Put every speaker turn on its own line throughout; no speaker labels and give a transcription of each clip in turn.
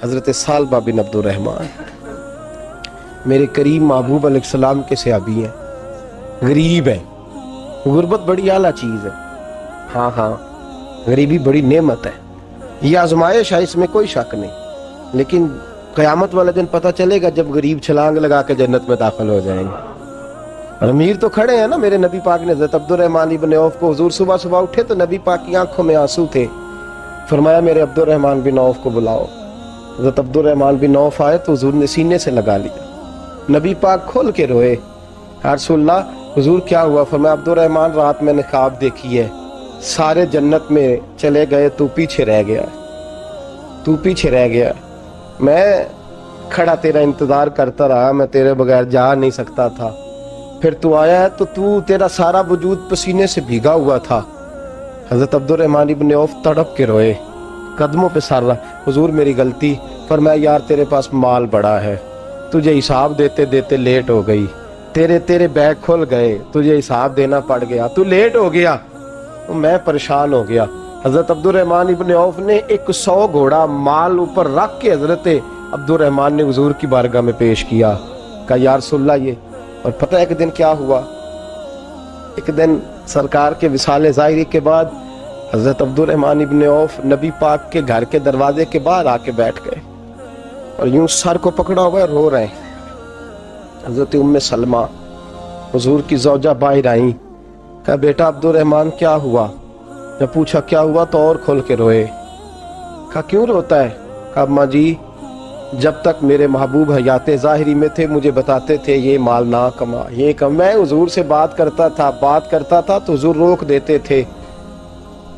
حضرت سالبہ بن عبد الرحمن میرے کریم محبوب علیہ السلام کے صحابی ہیں، غریب ہیں۔ غربت بڑی اعلیٰ چیز ہے، ہاں ہاں غریبی بڑی نعمت ہے، یہ آزمائش ہے، اس میں کوئی شک نہیں، لیکن قیامت والا دن پتہ چلے گا جب غریب چھلانگ لگا کے جنت میں داخل ہو جائیں گے۔ اور امیر تو کھڑے ہیں نا، میرے نبی پاک نے حضرت عبد الرحمن ابن عوف کو، حضور صبح صبح اٹھے تو نبی پاک کی آنکھوں میں آنسو تھے، فرمایا میرے عبد الرحمن بن عوف کو بلاؤ۔ حضرت عبد الرحمن بن عوف آئے تو حضور نے سینے سے لگا لیا، نبی پاک کھول کے روئے، یا رسول اللہ حضور کیا ہوا؟ فرمایا عبد الرحمن رات میں نے خواب دیکھی ہے، سارے جنت میں چلے گئے، تو پیچھے رہ گیا، تو پیچھے رہ گیا، میں کھڑا تیرا انتظار کرتا رہا، میں تیرے بغیر جا نہیں سکتا تھا، پھر تو آیا ہے تو تیرا سارا وجود پسینے سے بھیگا ہوا تھا۔ حضرت عبد الرحمن ابن عوف تڑپ کے روئے، قدموں پہ سر رہا، حضور میری غلطی۔ فرمایا یار تیرے پاس مال بڑا ہے، تجھے حساب دیتے دیتے لیٹ ہو گئی، تیرے بیگ کھل گئے، تجھے حساب دینا پڑ گیا، تو لیٹ ہو گیا، میں پریشان ہو گیا۔ حضرت عبد الرحمن ابن عوف نے 100 گھوڑا مال اوپر رکھ کے حضرت عبد الرحمن نے حضور کی بارگاہ میں پیش کیا، کہا یا رسول اللہ یہ۔ اور پتہ ہے ایک دن کیا ہوا؟ ایک دن سرکار کے وصال ظاہری کے بعد حضرت عبد الرحمن ابن عوف نبی پاک کے گھر کے دروازے کے باہر آ کے بیٹھ گئے اور یوں سر کو پکڑا ہوا ہے، رو رہے ہیں۔ حضرت ام سلمہ حضور کی زوجہ باہر آئیں، کہا بیٹا عبد الرحمن کیا ہوا؟ جب پوچھا کیا ہوا تو اور کھول کے روئے، کہا کیوں روتا ہے؟ کہا اماں جی جب تک میرے محبوب حیات ظاہری میں تھے مجھے بتاتے تھے یہ مال نہ کما، یہ کم، میں حضور سے بات کرتا تھا تو حضور روک دیتے تھے،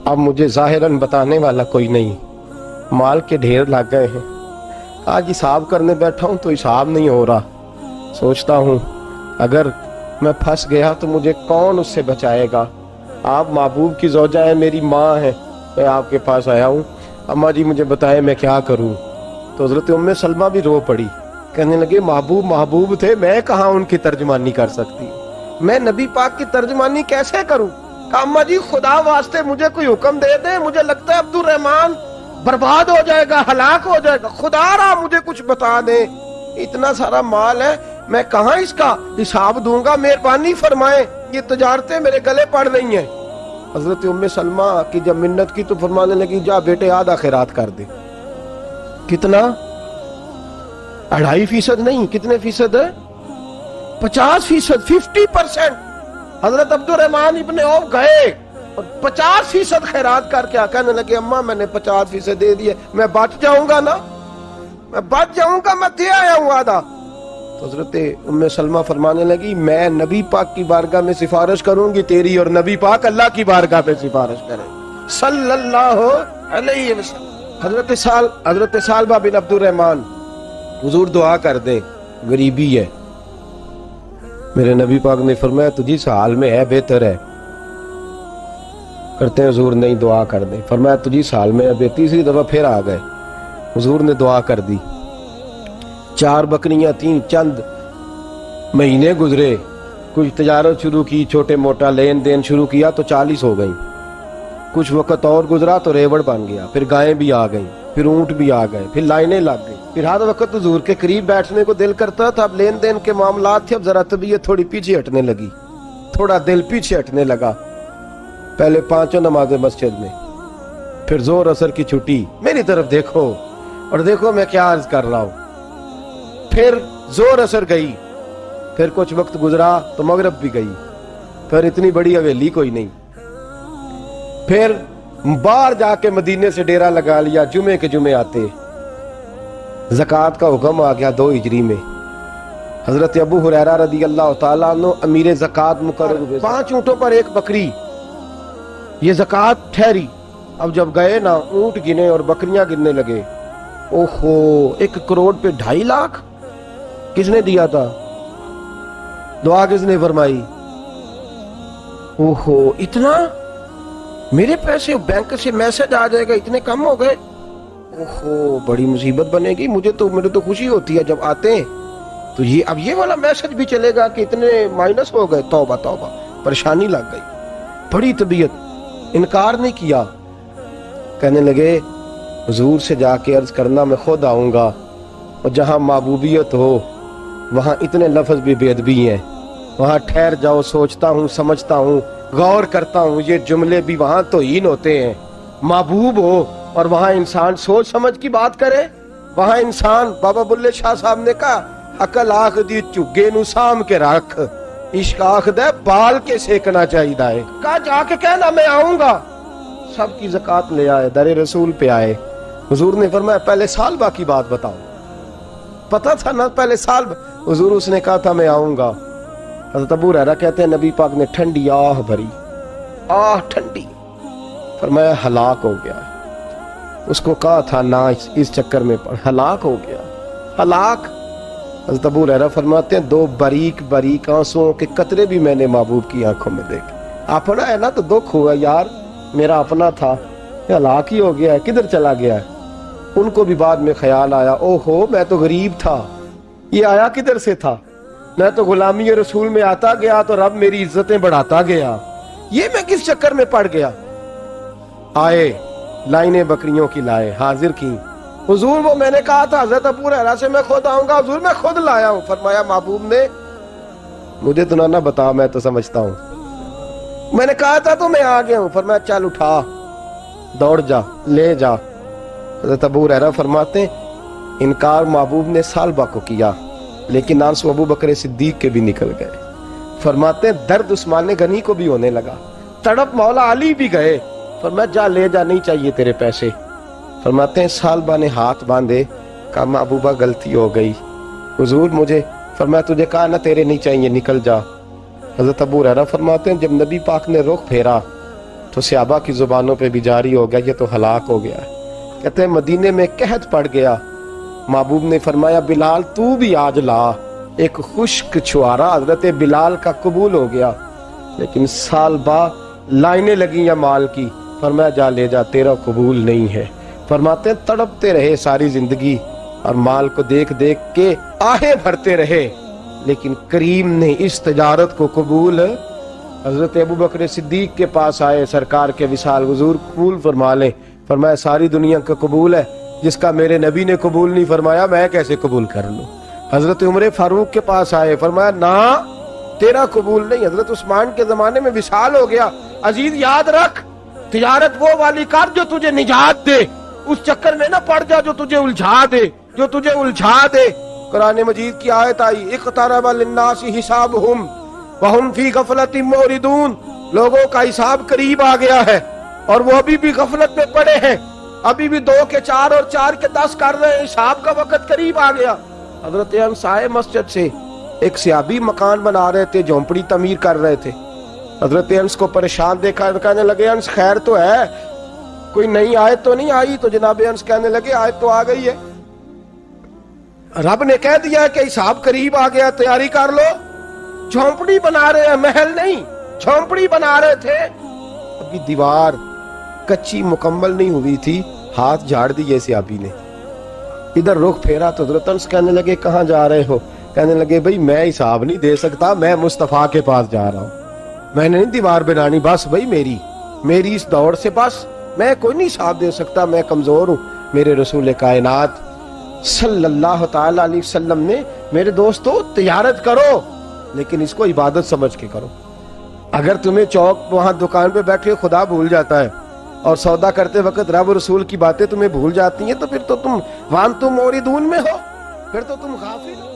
اب مجھے ظاہراً بتانے والا کوئی نہیں، مال کے ڈھیر لگ گئے ہیں، آج حساب کرنے بیٹھا ہوں تو حساب نہیں ہو رہا، سوچتا ہوں اگر میں پھنس گیا تو مجھے کون اس سے بچائے گا؟ آپ محبوب کی زوجہ ہیں، میری ماں ہے، میں آپ کے پاس آیا ہوں، اماں جی مجھے بتائیں میں کیا کروں؟ تو حضرت ام سلمہ بھی رو پڑی، کہنے لگے محبوب تھے، میں کہاں ان کی ترجمانی کر سکتی، میں نبی پاک کی ترجمانی کیسے کروں؟ کہا اماں جی خدا واسطے مجھے کوئی حکم دے دیں، مجھے لگتا ہے عبد الرحمن برباد ہو جائے گا، ہلاک ہو جائے گا، خدا را مجھے کچھ بتا دیں، اتنا سارا مال ہے میں کہاں اس کا حساب دوں گا، مہربانی فرمائیں، یہ تجارتیں میرے گلے پڑ رہی ہیں۔ حضرت ام سلمہ کی جب منت کی تو فرمانے لگی جا بیٹے آدھا خیرات کر دے۔ کتنا؟ 2.5% نہیں، کتنے فیصد ہے؟ 50%، 50%۔ حضرت عبد الرحمن ابن عوف گئے اور 50% خیرات کر کے کہنے لگے اماں میں نے 50% دے دیے، میں بچ جاؤں گا نا، میں بچ جاؤں گا، میں دے آیا ہوں آدھا۔ تو حضرت ام سلمہ فرمانے لگی میں نبی پاک کی بارگاہ میں سفارش کروں گی تیری، اور نبی پاک اللہ کی بارگاہ میں سفارش کرے صلی اللہ علیہ وسلم۔ حضرت سالبہ بن عبد الرحمن حضور دعا کر دیں، غریبی ہے، میرے نبی پاک نے فرمایا تجھی اس حال میں ہے بہتر ہے، کرتے ہیں حضور نہیں دعا کر دیں، فرمایا تجھی اس حال میں ہے، تیسری دفعہ پھر آ گئے، حضور نے دعا کر دی، 4 بکریاں، 3 چند مہینے گزرے، کچھ تجارت شروع کی، چھوٹے موٹا لین دین شروع کیا تو 40 ہو گئیں، کچھ وقت اور گزرا تو ریوڑ بن گیا، پھر گائیں بھی آ گئیں، پھر اونٹ بھی آ گئے، پھر لائنیں لگ گئی، پھر ہر وقت حضور کے قریب بیٹھنے کو دل کرتا تھا، اب لین دین کے معاملات تھے، اب ذرا طبیعت تھوڑی پیچھے ہٹنے لگی، تھوڑا دل پیچھے ہٹنے لگا، پہلے 5 نمازیں مسجد میں، پھر زور اثر کی چھٹی، میری طرف دیکھو اور دیکھو میں کیا عرض کر رہا ہوں، پھر زور اثر گئی، پھر کچھ وقت گزرا تو مغرب بھی گئی، پھر اتنی بڑی حویلی کوئی نہیں، پھر باہر جا کے مدینے سے ڈیرا لگا لیا، جمعے کے جمعے آتے، زکوٰۃ کا حکم آ گیا 2 ہجری میں، حضرت ابو ہریرہ رضی اللہ تعالیٰ عنہ امیر زکوٰۃ مقرر ہوئے، 5 اونٹوں پر 1 بکری، یہ زکوٰۃ ٹھہری۔ اب جب گئے نا اونٹ گنے اور بکریاں گننے لگے، اوہو 1 کروڑ پہ 2.5 لاکھ، کس نے دیا تھا؟ دعا کس نے فرمائی؟ اوہو اتنا، میرے پیسے بینک سے میسج آ جائے گا اتنے کم ہو گئے، اوہو بڑی مصیبت بنے گی، میرے تو خوشی ہوتی ہے جب آتے ہیں تو اب یہ والا میسج بھی چلے گا کہ اتنے مائنس ہو گئے، توبہ توبہ، پریشانی لگ گئی، بڑی طبیعت، انکار نہیں کیا، کہنے لگے حضور سے جا کے عرض کرنا میں خود آؤں گا، اور جہاں محبوبیت ہو وہاں اتنے لفظ بھی بے ادبی ہیں، وہاں ٹھہر جاؤ، سوچتا ہوں، سمجھتا ہوں، غور کرتا ہوں، یہ جملے بھی وہاں توہین ہوتے ہیں۔ محبوب ہو اور وہاں انسان سوچ سمجھ کی بات کرے، وہاں انسان، بابا بلے شاہ صاحب نے کہا عقل آخ دی چگے نو سام کے رکھ، عشق آخ دے بال کے سیکنا چاہیے ہے۔ کہا جا کے کہنا میں آؤں گا۔ سب کی زکوٰۃ لے آئے، در رسول پہ آئے، حضور نے فرمایا پہلے سالبہ کی بات بتاؤ۔ پتہ تھا نا پہلے سال، حضور اس نے کہا تھا میں آؤں گا۔ حضرت ابو ہریرہ کہتے ہیں نبی پاک نے ٹھنڈی آہ بھری، آہ ٹھنڈی، فرمایا ہلاک ہو گیا۔ اس کو کہا تھا نہ اس چکر میں پڑ، ہلاک ہو گیا، ہلاک۔ حضرت ابو ہریرہ فرماتے ہیں دو باریک باریک آنسوؤں کے قطرے بھی میں نے محبوب کی آنکھوں میں دیکھے۔ اپنا ہے نا تو دکھ ہوا، یار میرا اپنا تھا، ہلاک ہی ہو گیا ہے، کدھر چلا گیا ہے۔ ان کو بھی بعد میں خیال آیا، او ہو میں تو غریب تھا، یہ آیا کدھر سے تھا، میں تو غلامی رسول میں آتا گیا تو رب میری عزتیں بڑھاتا گیا، یہ میں کس چکر میں پڑ گیا۔ آئے لائنیں بکریوں کی لائے، حاضر کی، حضور وہ میں نے کہا تھا حضرت ابو ہریرہ سے میں خود آؤں گا، حضور میں خود لایا ہوں۔ فرمایا محبوب نے مجھے تو نہ بتا، میں تو سمجھتا ہوں، میں نے کہا تھا تو میں آ گیا ہوں۔ فرمایا چل اٹھا، دوڑ جا، لے جا۔ حضرت ابو ہریرہ فرماتے ہیں انکار محبوب نے سالبہ کو کیا، لیکن آنسو ابو بکر صدیق کے بھی نکل گئے۔ فرماتے ہیں درد عثمان غنی کو بھی ہونے لگا، تڑپ مولا علی بھی گئے۔ فرمایا جا لے جا، نہیں چاہیے تیرے پیسے۔ فرماتے ہیں سالبہ نے ہاتھ باندھے، کہا محبوبہ غلطی ہو گئی، حضور مجھے، فرمایا تجھے کہا نہ تیرے نہیں چاہیے، نکل جا۔ حضرت ابو ہریرہ فرماتے ہیں جب نبی پاک نے رخ پھیرا تو صحابہ کی زبانوں پہ بھی جاری ہو گیا یہ تو ہلاک ہو گیا ہے۔ کہتے ہیں مدینے میں قحط پڑ گیا، محبوب نے فرمایا بلال تو بھی آج لا، ایک خشک چھوارا حضرت بلال کا قبول ہو گیا۔ لیکن سال بعد لائنیں لگی یا مال کی، فرمایا جا لے جا، تیرا قبول نہیں ہے۔ فرماتے ہیں تڑپتے رہے ساری زندگی اور مال کو دیکھ دیکھ کے آہیں بھرتے رہے، لیکن کریم نے اس تجارت کو قبول۔ حضرت ابو بکر صدیق کے پاس آئے، سرکار کے وصال، حضور قبول فرما لیں۔ فرمایا ساری دنیا کا قبول ہے، جس کا میرے نبی نے قبول نہیں فرمایا میں کیسے قبول کر لوں۔ حضرت عمر فاروق کے پاس آئے، فرمایا نہ تیرا قبول نہیں۔ حضرت عثمان کے زمانے میں وصال ہو گیا۔ عزیز یاد رکھ، تجارت وہ والی کر جو تجھے نجات دے، اس چکر میں نہ پڑ جا جو تجھے الجھا دے۔ قرآن مجید کی آیت آئی اقترب للناس حسابہم وہم فی غفلۃ معرضون، لوگوں کا حساب قریب آ گیا ہے اور وہ ابھی بھی غفلت میں پڑے ہیں، ابھی بھی 2 کے 4 اور 4 کے 10 کر رہے ہیں، حساب کا وقت قریب آ گیا۔ حضرت انس آئے مسجد سے، ایک صحابی مکان بنا رہے تھے، جھونپڑی تعمیر کر رہے تھے۔ حضرت انس کو پریشان دیکھا، کہنے لگے انس خیر تو ہے، کوئی نئی آیت تو نہیں آئی؟ تو جناب انس کہنے لگے آیت تو آ گئی ہے، رب نے کہہ دیا کہ حساب قریب آ گیا، تیاری کر لو۔ جھونپڑی بنا رہے ہیں، محل نہیں، جھونپڑی بنا رہے تھے، ابھی دیوار کچی مکمل نہیں ہوئی تھی، ہاتھ جھاڑ دیے صحابی نے۔ ادھر رخ پھیرا تو حضرت انس کہنے لگے کہاں جا رہے ہو؟ کہنے لگے بھائی میں حساب نہیں دے سکتا، میں مصطفیٰ کے پاس جا رہا ہوں، میں نے نہیں دیوار بنانی، بس بھائی میری اس دوڑ سے بس میں کوئی نہیں حساب دے سکتا، میں کمزور ہوں۔ میرے رسول کائنات صلی اللہ تعالی علیہ وسلم نے میرے دوستو تجارت کرو لیکن اس کو عبادت سمجھ کے کرو۔ اگر تمہیں چوک وہاں دکان پہ بیٹھے خدا بھول جاتا ہے اور سودا کرتے وقت رب رسول کی باتیں تمہیں بھول جاتی ہیں تو پھر تو تم وانتم موردون میں ہو، پھر تو تم غافل ہو۔